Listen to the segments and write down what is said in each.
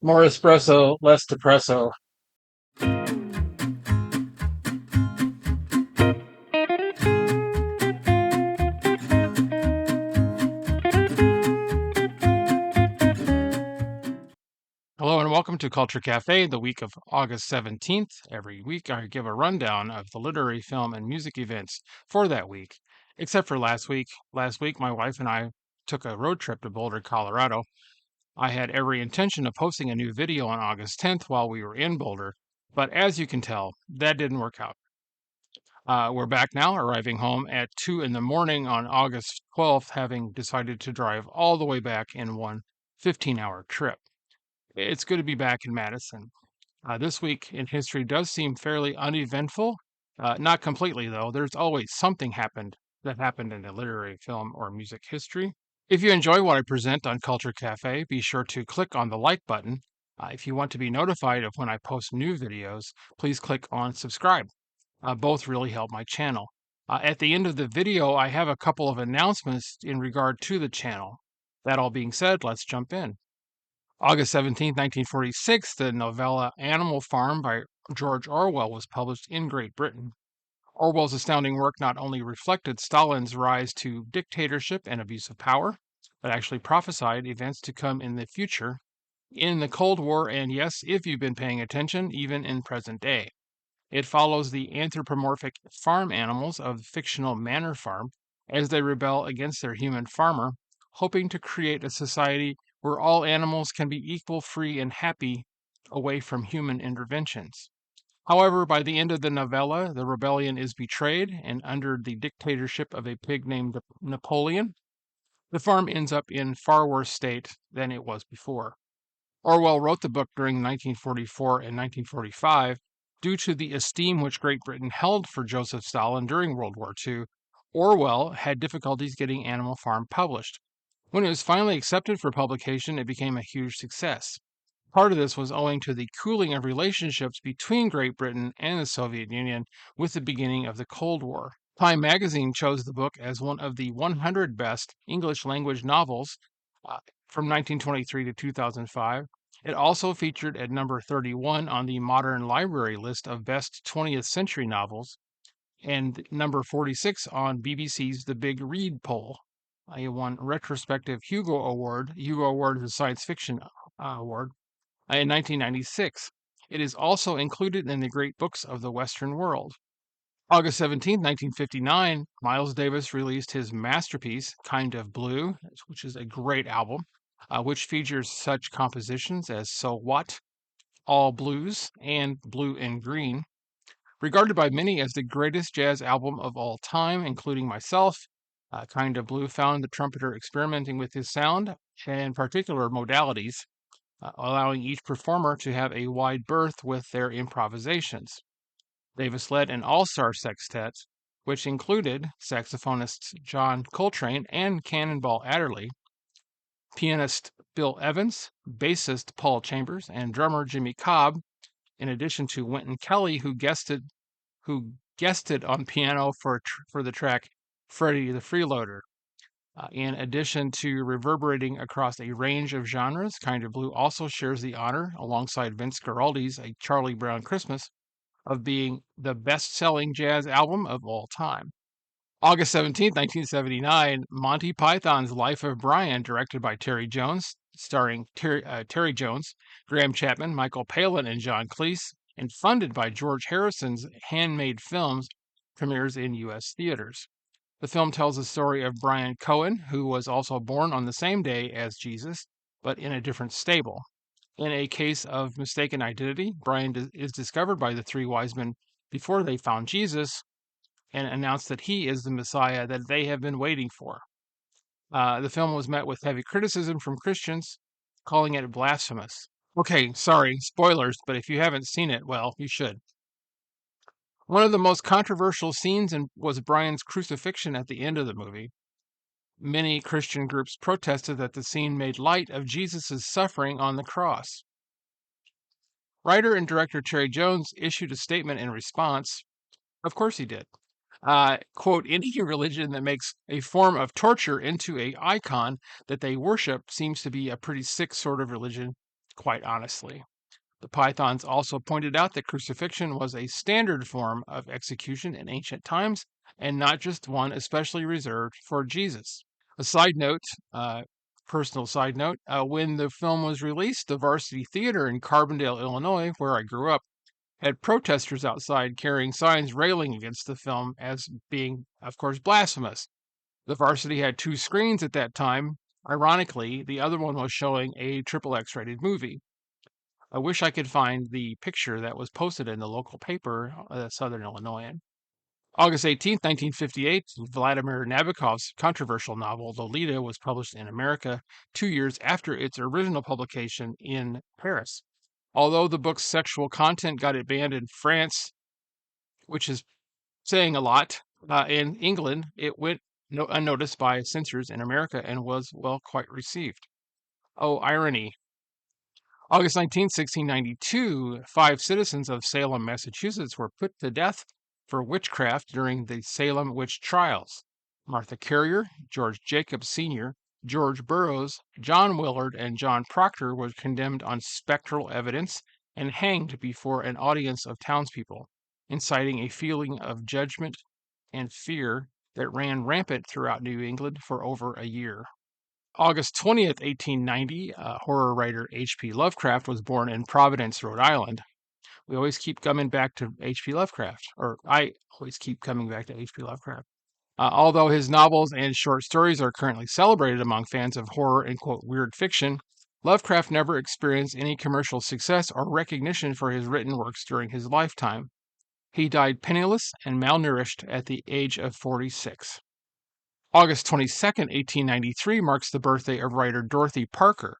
More espresso, less depresso. Hello and welcome to Culture Cafe, the week of August 17th. Every week I give a rundown of the literary, film, and music events for that week, except for last week. Last week, my wife and I took a road trip to Boulder, Colorado. I had every intention of posting a new video on August 10th while we were in Boulder, but as you can tell, that didn't work out. We're back now, arriving home at 2 in the morning on August 12th, having decided to drive all the way back in one 15-hour trip. It's good to be back in Madison. This week in history does seem fairly uneventful. Not completely, though. There's always something that happened in the literary, film, or music history. If you enjoy what I present on Culture Cafe, be sure to click on the like button. If you want to be notified of when I post new videos, please click on subscribe. Both really help my channel. At the end of the video, I have a couple of announcements in regard to the channel. That all being said, let's jump in. August 17, 1946, the novella Animal Farm by George Orwell was published in Great Britain. Orwell's astounding work not only reflected Stalin's rise to dictatorship and abuse of power, but actually prophesied events to come in the future, in the Cold War, and yes, if you've been paying attention, even in present day. It follows the anthropomorphic farm animals of the fictional Manor Farm as they rebel against their human farmer, hoping to create a society where all animals can be equal, free, and happy away from human interventions. However, by the end of the novella, the rebellion is betrayed, and under the dictatorship of a pig named Napoleon, the farm ends up in far worse state than it was before. Orwell wrote the book during 1944 and 1945. Due to the esteem which Great Britain held for Joseph Stalin during World War II, Orwell had difficulties getting Animal Farm published. When it was finally accepted for publication, it became a huge success. Part of this was owing to the cooling of relationships between Great Britain and the Soviet Union with the beginning of the Cold War. Time magazine chose the book as one of the 100 best English language novels from 1923 to 2005. It also featured at number 31 on the Modern Library list of best 20th century novels and number 46 on BBC's The Big Read poll. It won retrospective Hugo Award. Hugo Award is a science fiction award in 1996. It is also included in the Great Books of the Western World. August 17, 1959, Miles Davis released his masterpiece, Kind of Blue, which is a great album, which features such compositions as So What, All Blues, and Blue and Green. Regarded by many as the greatest jazz album of all time, including myself, Kind of Blue found the trumpeter experimenting with his sound and particular modalities, allowing each performer to have a wide berth with their improvisations. Davis led an all-star sextet, which included saxophonists John Coltrane and Cannonball Adderley, pianist Bill Evans, bassist Paul Chambers, and drummer Jimmy Cobb, in addition to Wynton Kelly, who guested on piano for the track Freddie the Freeloader. In addition to reverberating across a range of genres, Kind of Blue also shares the honor, alongside Vince Guaraldi's A Charlie Brown Christmas, of being the best-selling jazz album of all time. August 17, 1979, Monty Python's Life of Brian, directed by Terry Jones, starring Terry Jones, Graham Chapman, Michael Palin, and John Cleese, and funded by George Harrison's Handmade Films, premieres in U.S. theaters. The film tells the story of Brian Cohen, who was also born on the same day as Jesus, but in a different stable. In a case of mistaken identity, Brian is discovered by the three wise men before they found Jesus and announced that he is the Messiah that they have been waiting for. The film was met with heavy criticism from Christians, calling it blasphemous. Okay, sorry, spoilers, but if you haven't seen it, well, you should. One of the most controversial scenes was Brian's crucifixion at the end of the movie. Many Christian groups protested that the scene made light of Jesus' suffering on the cross. Writer and director Terry Jones issued a statement in response. Of course he did. Quote, any religion that makes a form of torture into an icon that they worship seems to be a pretty sick sort of religion, quite honestly. The Pythons also pointed out that crucifixion was a standard form of execution in ancient times and not just one especially reserved for Jesus. A side note, uh, personal side note, when the film was released, the Varsity Theater in Carbondale, Illinois, where I grew up, had protesters outside carrying signs railing against the film as being, of course, blasphemous. The Varsity had two screens at that time. Ironically, the other one was showing a triple X rated movie. I wish I could find the picture that was posted in the local paper, Southern Illinoisan. August 18th, 1958, Vladimir Nabokov's controversial novel Lolita was published in America 2 years after its original publication in Paris. Although the book's sexual content got it banned in France, which is saying a lot, in England, it went unnoticed by censors in America and was, well, quite received. Oh, irony. August 19th, 1692, 5 citizens of Salem, Massachusetts were put to death for witchcraft during the Salem witch trials. Martha Carrier, George Jacobs Sr., George Burroughs, John Willard, and John Proctor were condemned on spectral evidence and hanged before an audience of townspeople, inciting a feeling of judgment and fear that ran rampant throughout New England for over a year. August 20th, 1890, horror writer H.P. Lovecraft was born in Providence, Rhode Island. We always keep coming back to H.P. Lovecraft, or I always keep coming back to H.P. Lovecraft. Although his novels and short stories are currently celebrated among fans of horror and, quote, weird fiction, Lovecraft never experienced any commercial success or recognition for his written works during his lifetime. He died penniless and malnourished at the age of 46. August 22nd, 1893 marks the birthday of writer Dorothy Parker.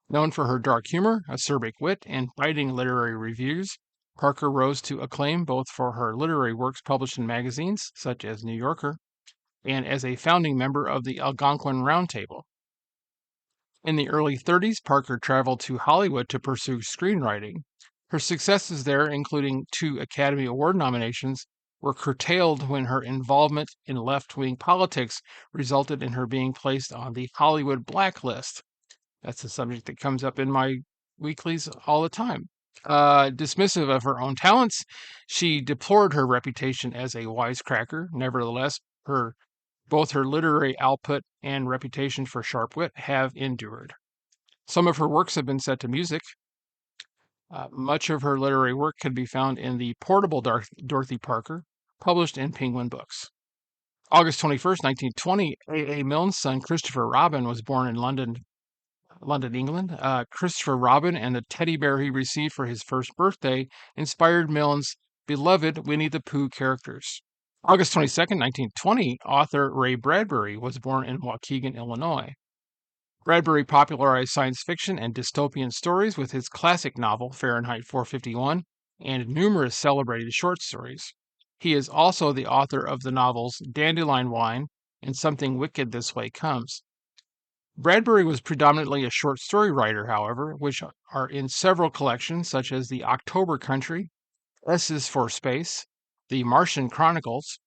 Known for her dark humor, acerbic wit, and biting literary reviews, Parker rose to acclaim both for her literary works published in magazines such as New Yorker and as a founding member of the Algonquin Round Table. In the early 30s, Parker traveled to Hollywood to pursue screenwriting. Her successes there, including 2 Academy Award nominations, were curtailed when her involvement in left-wing politics resulted in her being placed on the Hollywood blacklist. That's a subject that comes up in my weeklies all the time. Dismissive of her own talents, she deplored her reputation as a wisecracker. Nevertheless, both her literary output and reputation for sharp wit have endured. Some of her works have been set to music. Much of her literary work can be found in the portable Dorothy Parker, published in Penguin Books. August 21st, 1920, A. Milne's son Christopher Robin was born in London, England. Christopher Robin and the teddy bear he received for his first birthday inspired Milne's beloved Winnie the Pooh characters. August 22nd, 1920, author Ray Bradbury was born in Waukegan, Illinois. Bradbury popularized science fiction and dystopian stories with his classic novel, Fahrenheit 451, and numerous celebrated short stories. He is also the author of the novels Dandelion Wine and Something Wicked This Way Comes. Bradbury was predominantly a short story writer, however, which are in several collections such as The October Country, S is for Space, The Martian Chronicles,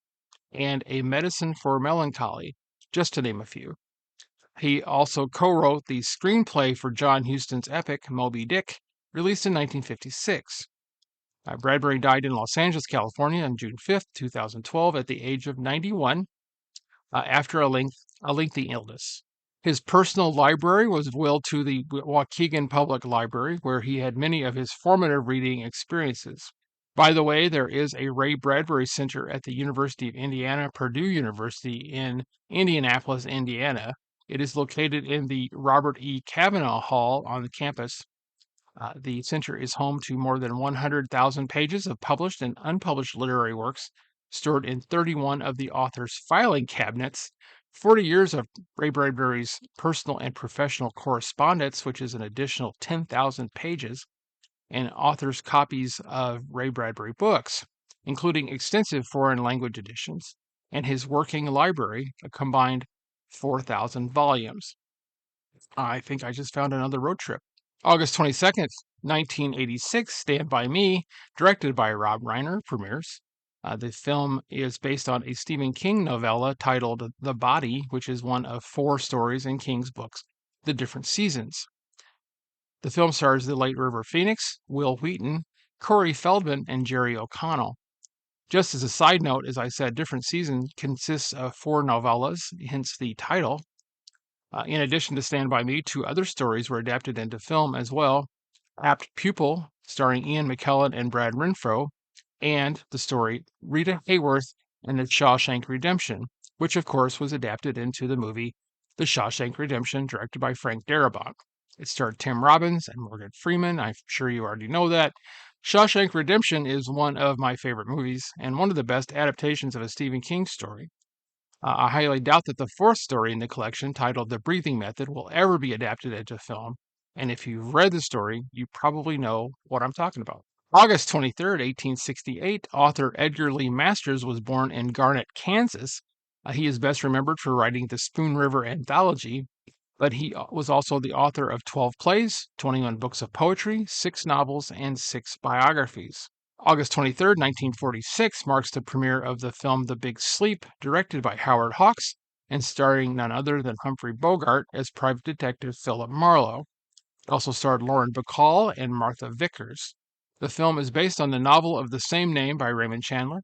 and A Medicine for Melancholy, just to name a few. He also co-wrote the screenplay for John Huston's epic, Moby Dick, released in 1956. Bradbury died in Los Angeles, California on June 5th, 2012, at the age of 91, after a lengthy illness. His personal library was willed to the Waukegan Public Library, where he had many of his formative reading experiences. By the way, there is a Ray Bradbury Center at the University of Indiana, Purdue University in Indianapolis, Indiana. It is located in the Robert E. Kavanaugh Hall on the campus. The center is home to more than 100,000 pages of published and unpublished literary works stored in 31 of the author's filing cabinets, 40 years of Ray Bradbury's personal and professional correspondence, which is an additional 10,000 pages, and authors' copies of Ray Bradbury books, including extensive foreign language editions, and his working library, a combined 4,000 volumes. I think I just found another road trip. August 22nd, 1986, Stand By Me, directed by Rob Reiner, premieres. The film is based on a Stephen King novella titled The Body, which is one of 4 stories in King's books, The Different Seasons. The film stars the late River Phoenix, Will Wheaton, Corey Feldman, and Jerry O'Connell. Just as a side note, as I said, Different Season consists of 4 novellas, hence the title. In addition to Stand By Me, 2 other stories were adapted into film as well. Apt Pupil, starring Ian McKellen and Brad Renfro, and the story Rita Hayworth and the Shawshank Redemption, which of course was adapted into the movie The Shawshank Redemption, directed by Frank Darabont. It starred Tim Robbins and Morgan Freeman. I'm sure you already know that. Shawshank Redemption is one of my favorite movies and one of the best adaptations of a Stephen King story. I highly doubt that the 4th story in the collection, titled The Breathing Method, will ever be adapted into film. And if you've read the story, you probably know what I'm talking about. August 23rd, 1868, author Edgar Lee Masters was born in Garnett, Kansas. He is best remembered for writing the Spoon River Anthology, but he was also the author of 12 plays, 21 books of poetry, 6 novels, and 6 biographies. August 23rd, 1946 marks the premiere of the film The Big Sleep, directed by Howard Hawks and starring none other than Humphrey Bogart as Private Detective Philip Marlowe. It also starred Lauren Bacall and Martha Vickers. The film is based on the novel of the same name by Raymond Chandler.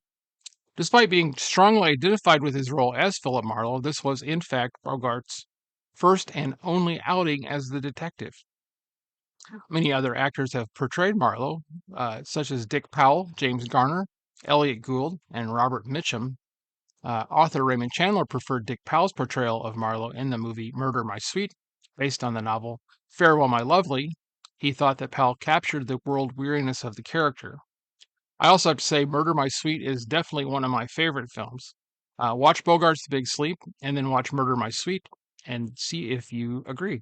Despite being strongly identified with his role as Philip Marlowe, this was in fact Bogart's first and only outing as the detective. Many other actors have portrayed Marlowe, such as Dick Powell, James Garner, Elliot Gould, and Robert Mitchum. Author Raymond Chandler preferred Dick Powell's portrayal of Marlowe in the movie Murder, My Sweet, based on the novel Farewell, My Lovely. He thought that Powell captured the world weariness of the character. I also have to say Murder, My Sweet is definitely one of my favorite films. Watch Bogart's The Big Sleep and then watch Murder, My Sweet and see if you agree.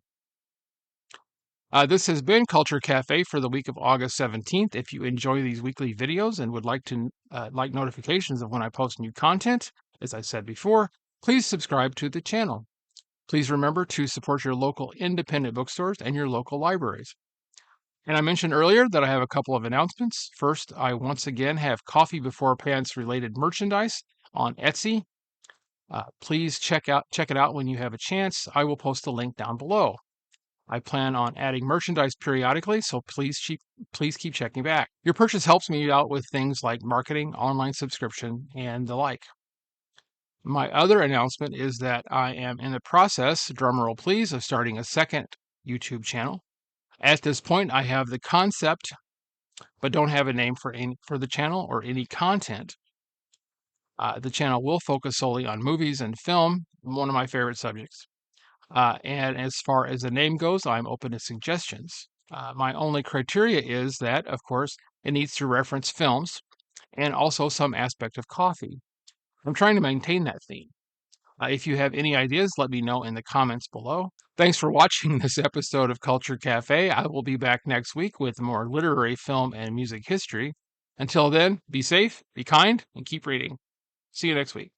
This has been Culture Cafe for the week of August 17th. If you enjoy these weekly videos and would like to like notifications of when I post new content, as I said before, please subscribe to the channel. Please remember to support your local independent bookstores and your local libraries. And I mentioned earlier that I have a couple of announcements. First, I once again have Coffee Before Pants related merchandise on Etsy. Please check it out when you have a chance. I will post a link down below. I plan on adding merchandise periodically, so please keep checking back. Your purchase helps me out with things like marketing, online subscription, and the like. My other announcement is that I am in the process, drumroll please, of starting a second YouTube channel. At this point, I have the concept, but don't have a name for the channel or any content. The channel will focus solely on movies and film, one of my favorite subjects. And as far as the name goes, I'm open to suggestions. My only criteria is that, of course, it needs to reference films and also some aspect of coffee. I'm trying to maintain that theme. If you have any ideas, let me know in the comments below. Thanks for watching this episode of Culture Cafe. I will be back next week with more literary, film, and music history. Until then, be safe, be kind, and keep reading. See you next week.